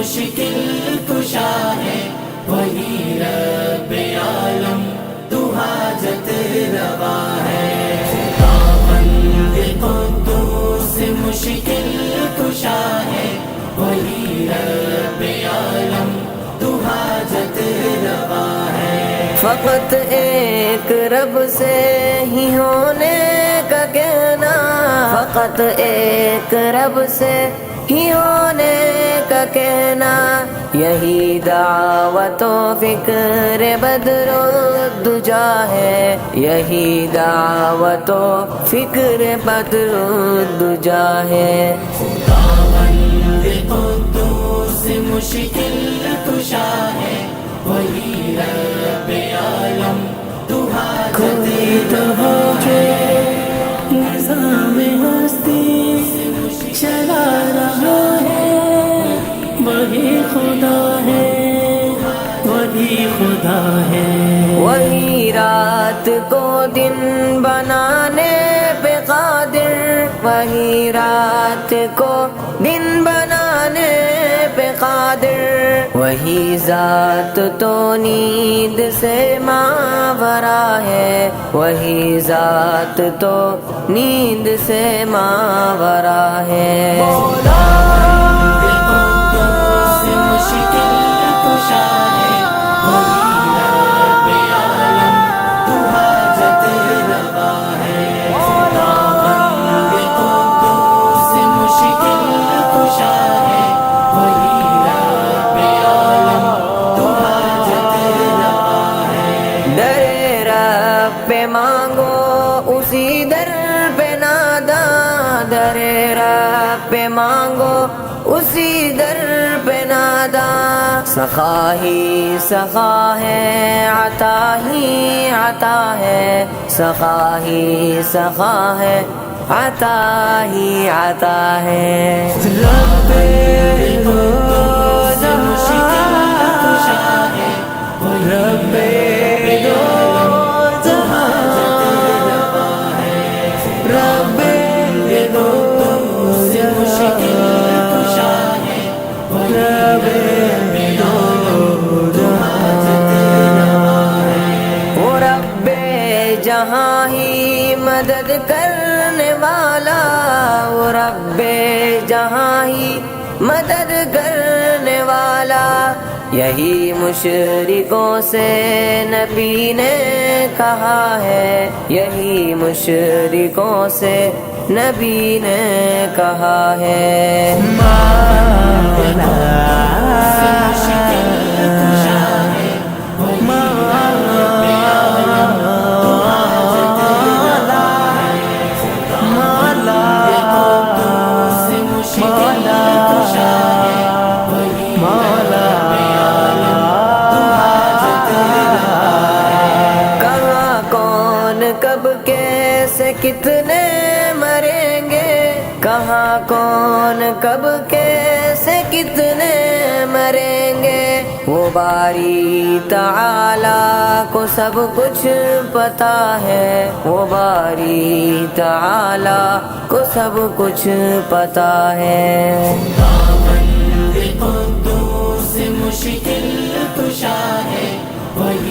مشکل کشا ہے، وہی رب عالم تو حاجت روا ہے۔ خداوند قدوس مشکل کشا ہے، وہی رب عالم تو حاجت روا ہے۔ فقط ایک رب سے ہی ہونے کا کہنا، فقط ایک رب سے ہی ہونے کا کہنا، یہی دعوت و فکر بدر الدجا ہے، یہی دعوت و فکر بدر الدجا ہے۔ خداوند قدوس مشکل کشا ہے، وہی رب عالم تو حاجت روا ہے۔ نظام ہستی چلا رہا ہے، وہی خدا ہے، وہی خدا ہے۔ وہی رات کو دن بنانے پہ قادر، وہی رات کو دن بنانے پہ قادر، وہی ذات تو نیند سے ماورا ہے، وہی ذات تو نیند سے ماورا ہے۔ مانگو اسی در پہ نادا، در رب پہ مانگو اسی در پہ نادا، سخا ہی سخا ہے، عطا ہی عطا ہے، سخا ہی سخا ہے، عطا ہی عطا ہے۔ رب جہاں ہی مدد کرنے والا، وہ رب جہاں ہی مدد کرنے والا، یہی مشرکوں سے نبی نے کہا ہے، یہی مشرکوں سے نبی نے کہا ہے۔ کب کیسے کتنے مریں گے، کہاں کون کب کیسے کتنے مریں گے، وہ باری تعالیٰ کو سب کچھ پتا ہے، وہ باری تعالیٰ کو سب کچھ پتا ہے۔ خداوند قدوس مشکل کشا ہے، وہی